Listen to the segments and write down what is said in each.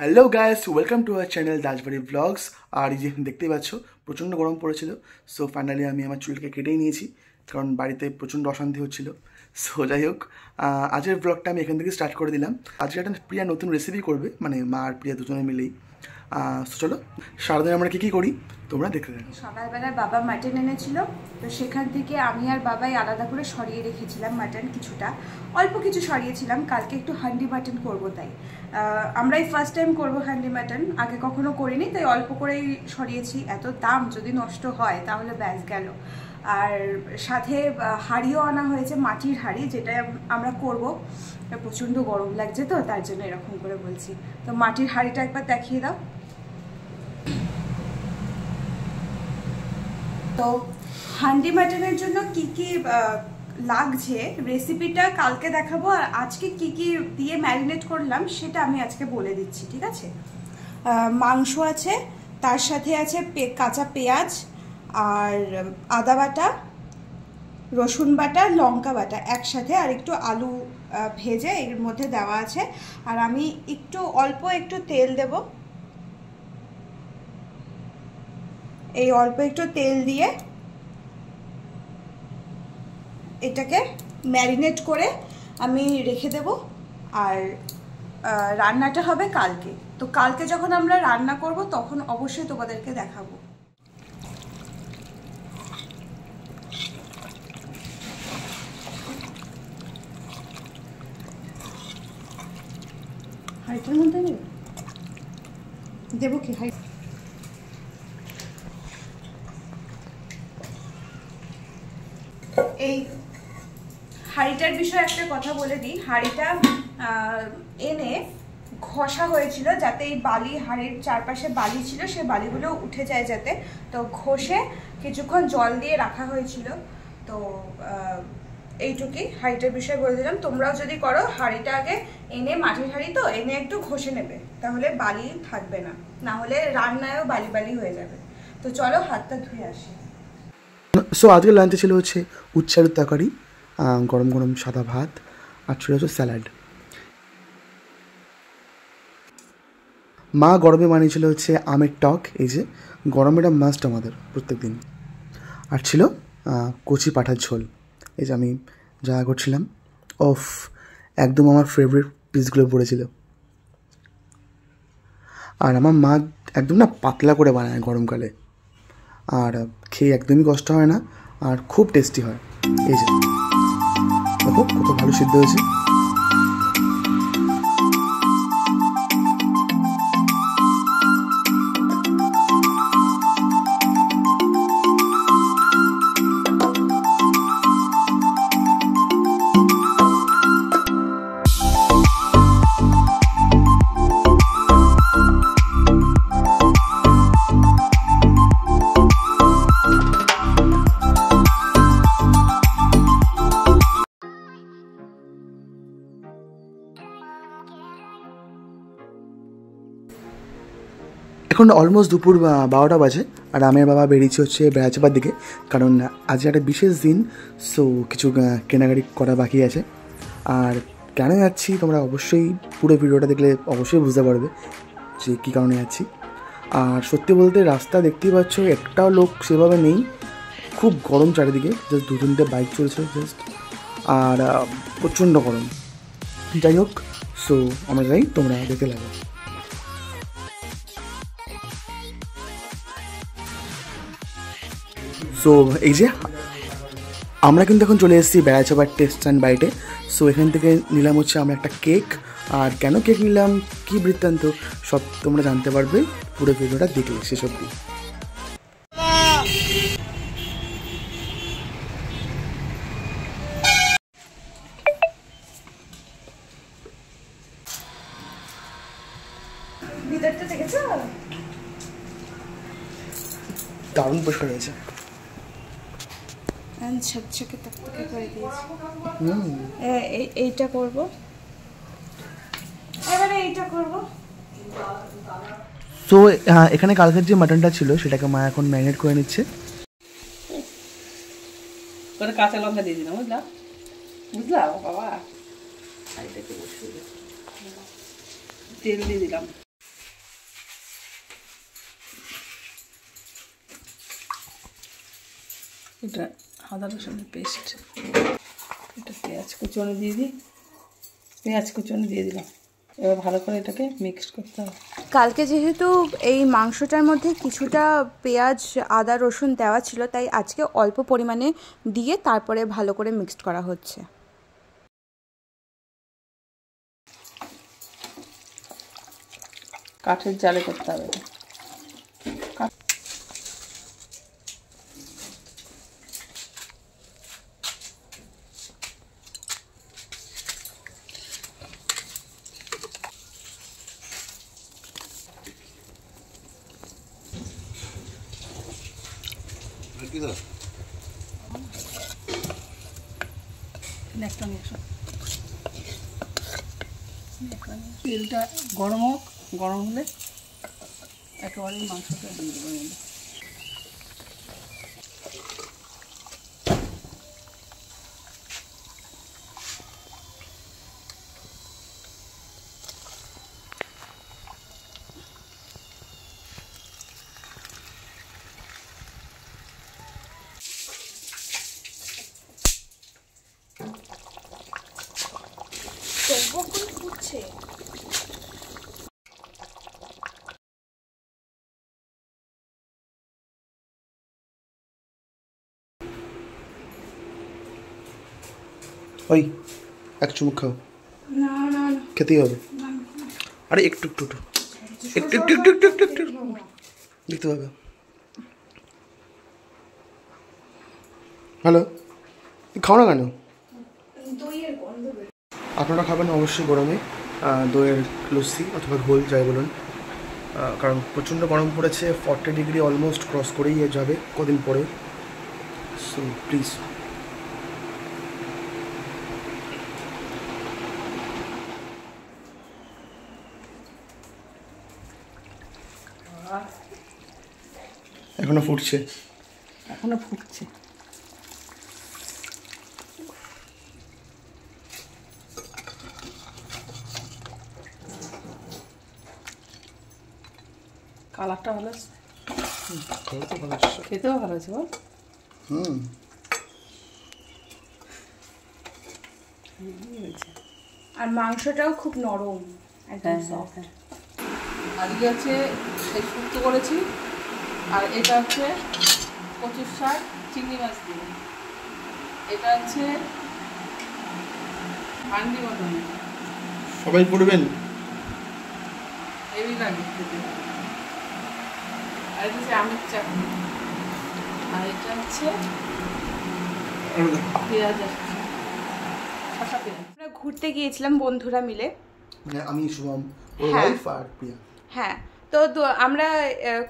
Hello guys, welcome to our channel Dasbari blogs. আর এই যে দেখতেই পাচ্ছ প্রচণ্ড গরম পড়েছিল। সো ফাইনালি আমি আমার চুলকে কেটেই নিয়েছি, কারণ বাড়িতে প্রচণ্ড অশান্তি হচ্ছিল। সো যাই হোক, আজকের ব্লগটা আমি এখান থেকে স্টার্ট করে দিলাম। আজকে একটা প্রিয়া নতুন রেসিপি করবে, মানে মা আর প্রিয়া দুজনে মিলেই। সো চলো, সারাদিন আমরা কী করি তোমরা দেখতে থাকো। সকালবেলায় বাবা মাটন এনেছিল, তো সেখান থেকে আমি আর বাবাই আলাদা করে সরিয়ে রেখেছিলাম মাটন। কিছুটা অল্প কিছু সরিয়েছিলাম, কালকে একটু হান্ডি মাটন করবো, তাই আমরাই ফার্স্ট টাইম করবো হান্ডি মাটন, আগে কখনো করিনি, তাই অল্প করেই সরিয়েছি। এত দাম, যদি নষ্ট হয় তাহলে ব্যাস গেল। আর সাথে হাঁড়িও আনা হয়েছে, মাটির হাঁড়ি, যেটা আমরা করব। প্রচণ্ড গরম লাগছে তো, তার জন্য এরকম করে বলছি। তো মাটির হাঁড়িটা একবার দেখিয়ে দাও। তো হান্ডি মাটনের জন্য কি কি লাগছে রেসিপিটা কালকে দেখাবো, আর আজকে কি কি দিয়ে ম্যারিনেট করলাম সেটা আমি আজকে বলে দিচ্ছি, ঠিক আছে? মাংস আছে, তার সাথে আছে কাঁচা পেঁয়াজ আর আদা বাটা, রসুন বাটা, লঙ্কা বাটা একসাথে, আর একটু আলু ভেজে এর মধ্যে দেওয়া আছে। আর আমি অল্প একটু তেল দেব, এই অল্প একটু তেল দিয়ে এটাকে ম্যারিনেট করে আমি রেখে দেব। আর রান্নাটা হবে কালকে, তো কালকে যখন আমরা রান্না করব তখন অবশ্যই তোমাদেরকে দেখাবো। হাঁড়িটার মধ্যে দেবো কি? এই হাঁড়িটার বিষয়ে একটা কথা বলে দিই। হাঁড়িটা এনে ঘষা হয়েছিল, যাতে এই বালি, হাঁড়ির চারপাশে বালি ছিল, সেই বালিগুলো উঠে যায় যাতে। তো ঘষে কিছুক্ষণ জল দিয়ে রাখা হয়েছিল। তো এইটুকুই হাঁড়িটার বিষয়ে বলে দিলাম। তোমরাও যদি করো, হাঁড়িটা আগে এনে, মাটির হাঁড়ি তো, এনে একটু ঘষে নেবে, তাহলে বালি থাকবে না, না হলে রান্নায়ও বালি বালি হয়ে যাবে। তো চলো হাতটা ধুয়ে আসি। সো আজকের লাঞ্চে ছিল হচ্ছে উচ্ছের তরকারি, গরম গরম সাদা ভাত, আর ছিল হচ্ছে স্যালাড। মা গরমে বানিয়েছিল হচ্ছে আমের টক, এই যে গরমে এটা মাস্ট আমাদের প্রত্যেক দিন। আর ছিল কচি পাঁঠার ঝোল। এই যে আমি যা করছিলাম, অফ, একদম আমার ফেভারিট পিসগুলো পড়েছিল। আর আমার মা একদম না পাতলা করে বানায় গরমকালে, আর খেয়ে একদমই কষ্ট হয় না, আর খুব টেস্টি হয়। এই যে দেখো কত ভালো সিদ্ধ হয়েছে। এখন অলমোস্ট দুপুর 12টা বাজে, আর আমের বাবা বেরিয়েছে হচ্ছে বেড়াচাপার দিকে, কারণ আজ একটা বিশেষ দিন। সো কিছু কেনাকাটি করা বাকি আছে। আর কেন যাচ্ছি তোমরা অবশ্যই পুরো ভিডিওটা দেখলে অবশ্যই বুঝতে পারবে যে কী কারণে যাচ্ছি। আর সত্যি বলতে রাস্তা দেখতেই পাচ্ছ, একটাও লোক সেভাবে নেই, খুব গরম চারিদিকে, জাস্ট 2-3টে বাইক চলছে জাস্ট, আর প্রচণ্ড গরম। যাই হোক, সো আমরা যাই, তোমরা দেখতে লাগো। সো এই যে আমরা কিন্তু এখন চলে এসেছি বেড়াচাপার টেস্ট অ্যান্ড বাইটে। সো এখান থেকে নিলাম হচ্ছে আমরা একটা কেক। আর কেন কেক নিলাম, কী বৃত্তান্ত, সব তোমরা জানতে পারবে পুরো ভিডিওটা দেখলে শেষ অবধি। ভিতরটা দেখেছো? দারুণ পরিষ্কার হয়েছে, ঝকঝকে তকতকে করে দিয়েছি। এইটা করব, এবারে এইটা করব। সো এখানে কালকের যে মাটনটা ছিল সেটাকে মা এখন ম্যারিনেট করে নিচ্ছে। কাঁচা লঙ্কা দিয়ে দিলাম, বুঝলা বাবা, তেল দিয়ে দিলাম। এটা আদা রসুনের পেস্ট, এটা পেঁয়াজ কুচনো দিয়ে দিই, পেঁয়াজ কুচনো দিয়ে দিলাম। এবার ভালো করে এটাকে মিক্সড করতে হবে। কালকে যেহেতু এই মাংসটার মধ্যে কিছুটা পেঁয়াজ আদা রসুন দেওয়া ছিল, তাই আজকে অল্প পরিমাণে দিয়ে তারপরে ভালো করে মিক্সড করা হচ্ছে। কাঠের জালে করতে হবে। তেলটা গরম হোক, গরম হলে একেবারে মাংসটা দিয়ে দেবো। ফুটছে। ওই এক চুমুক খাও। না না না, খেতেই হবে। আরে একটু একটু একটু একটু একটু একটু একটু একটু একটু দেখতে পাবে। হ্যালো, খাও না কেন? আপনারা খাবেন অবশ্যই গরমে দইয়ের লস্যি অথবা ঘোল যাই বলুন, কারণ প্রচণ্ড গরম পড়েছে। 40 ডিগ্রি অলমোস্ট ক্রস করেই যাবে কদিন পরে। সো প্লিজ এখনো ফুটছে, এখনো ফুটছে। কালারটা ভালো আছে, কালারটা ভালো আছে, খেতেও ভালো আছে বল। আর মাংসটাও খুব নরম, একদম সফট। আজকে হচ্ছে এই শুক্তো করেছি, আর এটা হচ্ছে কচুর শাক চিংড়ি মাছ দিয়ে, এটা হচ্ছে হান্ডি মটন। সবাই পড়বেন, হেভি লাগে খেতে। আর এটা হচ্ছে আমের চাটনি, আর এটা হচ্ছে পেঁয়াজ আর শসা পেঁয়াজ। আমরা ঘুরতে গিয়েছিলাম বন্ধুরা মিলে, মানে আমি শুভম, ওর ওয়াইফ আর প্রিয়া। হ্যাঁ, তো আমরা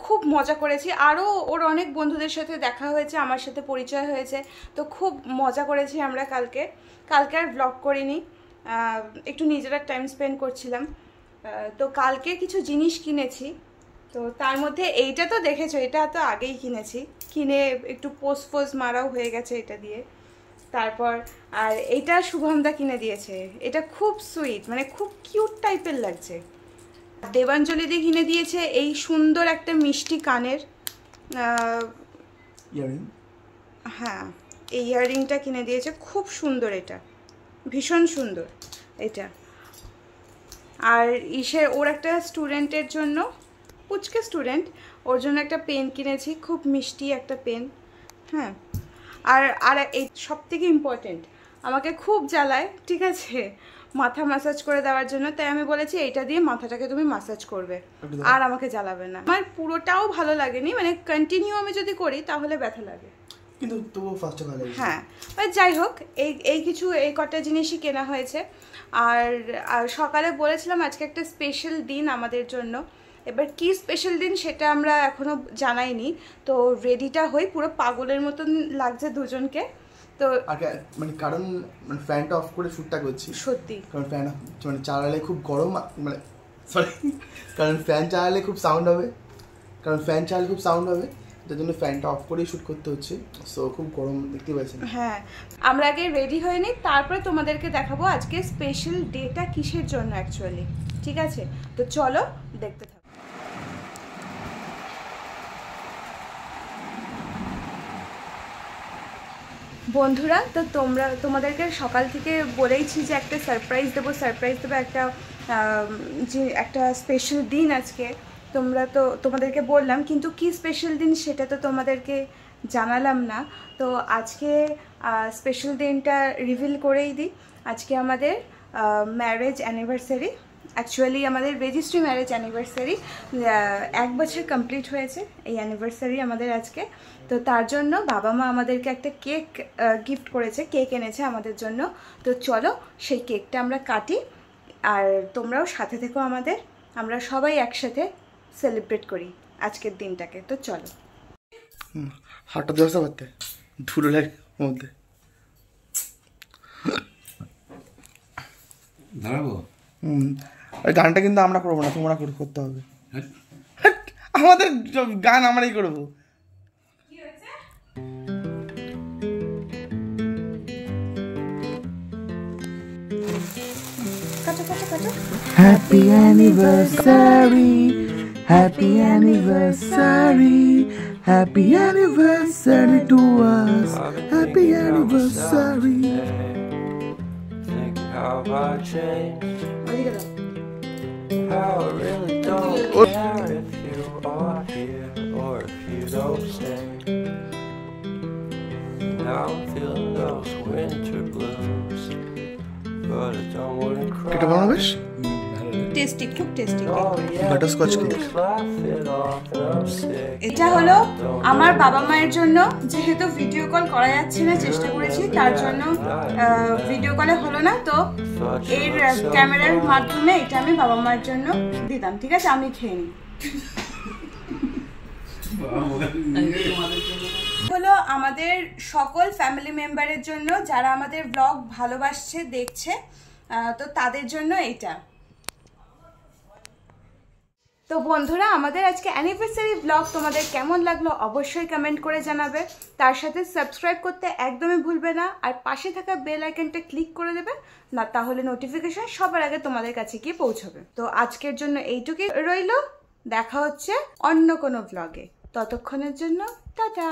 খুব মজা করেছি। আরও ওর অনেক বন্ধুদের সাথে দেখা হয়েছে, আমার সাথে পরিচয় হয়েছে। তো খুব মজা করেছি আমরা কালকে আর ব্লগ করিনি, একটু নিজেরা টাইম স্পেন্ড করছিলাম। তো কালকে কিছু জিনিস কিনেছি, তো তার মধ্যে এইটা তো দেখেছো, এটা তো আগেই কিনে একটু পোস্ট মারাও হয়ে গেছে এটা দিয়ে। তারপর আর এইটা শুভমদা কিনে দিয়েছে, এটা খুব সুইট, মানে খুব কিউট টাইপের লাগছে। দেবাঞ্জলি দিয়ে কিনে দিয়েছে এই সুন্দর একটা মিষ্টি কানের ইয়ারিং। হ্যাঁ, এই ইয়াররিংটা কিনে দিয়েছে, খুব সুন্দর, এটা ভীষণ সুন্দর এটা। আর ওর একটা স্টুডেন্টের জন্য, পুচকে স্টুডেন্ট, ওর জন্য একটা পেন কিনেছি, খুব মিষ্টি একটা পেন। হ্যাঁ, আর এই সব থেকে ইম্পর্টেন্ট, আমাকে খুব জ্বালায়, ঠিক আছে, মাথা ম্যাসাজ করে দেওয়ার জন্য। তাই আমি বলেছি এইটা দিয়ে মাথাটাকে তুমি ম্যাসাজ করবে, আর আমাকে জ্বালাবে না। আমার পুরোটাও ভালো লাগেনি, মানে কন্টিনিউ আমি যদি করি তাহলে ব্যথা লাগে, কিন্তু তবুও ফার্স্টে ভালো লাগে। হ্যাঁ, যাই হোক, এই কটা জিনিসই কেনা হয়েছে। আর সকালে বলেছিলাম আজকে একটা স্পেশাল দিন আমাদের জন্য। এবার কি স্পেশাল দিন সেটা আমরা এখনো জানাইনি। তো রেডিটা হই, পুরো পাগলের মতন লাগছে দুজনকে। তো মানে কারণ মানে ফ্যানটা অফ করে শ্যুটটা করছি সত্যি, কারণ ফ্যান মানে চালালে খুব গরম, মানে সরি, কারণ ফ্যান চালালে খুব সাউন্ড হবে, যার জন্য ফ্যানটা অফ করেই শ্যুট করতে হচ্ছে। সো খুব গরম, দেখতে পাচ্ছেন। হ্যাঁ, আমরা আগে রেডি হয়ে নিই, তারপরে তোমাদেরকে দেখাবো আজকে স্পেশাল ডেটা কিসের জন্য অ্যাকচুয়ালি। ঠিক আছে, তো চলো দেখতে থাকো। বন্ধুরা, তো তোমাদেরকে সকাল থেকে বলেইছি যে একটা সারপ্রাইজ দেবো একটা যে একটা স্পেশাল দিন আজকে। তোমাদেরকে বললাম, কিন্তু কি স্পেশাল দিন সেটা তো তোমাদেরকে জানালাম না। তো আজকে স্পেশাল দিনটা রিভিল করেই দিই। আজকে আমাদের ম্যারেজ অ্যানিভার্সারি, অ্যাকচুয়ালি আমাদের রেজিস্ট্রি ম্যারেজ অ্যানিভার্সারি 1 বছর কমপ্লিট হয়েছে এই অ্যানিভার্সারি আমাদের আজকে। তো তার জন্য বাবা মা আমাদেরকে একটা কেক গিফট করেছে, কেক এনেছে আমাদের জন্য। তো চলো সেই কেকটা আমরা কাটি, আর তোমরাও সাথে থেকো আমাদের, আমরা সবাই একসাথে সেলিব্রেট করি আজকের দিনটাকে। তো চলো। হাটটা ব্যবস্থা করতে ধুলো লাগে মধ্যে দাঁড়াবো। ওই গানটা কিন্তু আমরা করবো না, তোমরা করতে হবে। আমাদের গান আমরাই করবো। Happy anniversary, happy anniversary, happy anniversary to us, happy anniversary. Think how I changed, how I really don't care if you are here or if you don't stay. Now I'm feeling those winter blues, but I don't wanna cry. এটা বানাবে tasty, খুব tasty. Butterscotch cake. এটা হলো আমার বাবা মায়ের জন্য, যেহেতু ভিডিও কল করা যাচ্ছে না, চেষ্টা করেছি, তার জন্য ভিডিও কলে হলো না। তো এর ক্যামেরার মাধ্যমে এটা আমি বাবা মায়ের জন্য দিতাম। ঠিক আছে, আমি খেয়ে নিই। হলো আমাদের সকল ফ্যামিলি মেম্বারের জন্য, যারা আমাদের ব্লগ ভালোবাসছে, দেখছে, তো তাদের জন্য এইটা। তো বন্ধুরা, আমাদের আজকে অ্যানিভার্সারি ব্লগ তোমাদের কেমন লাগলো অবশ্যই কমেন্ট করে জানাবে। তার সাথে সাবস্ক্রাইব করতে একদমই ভুলবে না, আর পাশে থাকা বেল আইকনটা ক্লিক করে দেবে না, তাহলে নোটিফিকেশন সবার আগে তোমাদের কাছে গিয়ে পৌঁছবে। তো আজকের জন্য এইটুকুই রইলো, দেখা হচ্ছে অন্য কোনো ব্লগে। ততক্ষণের জন্য টাটা।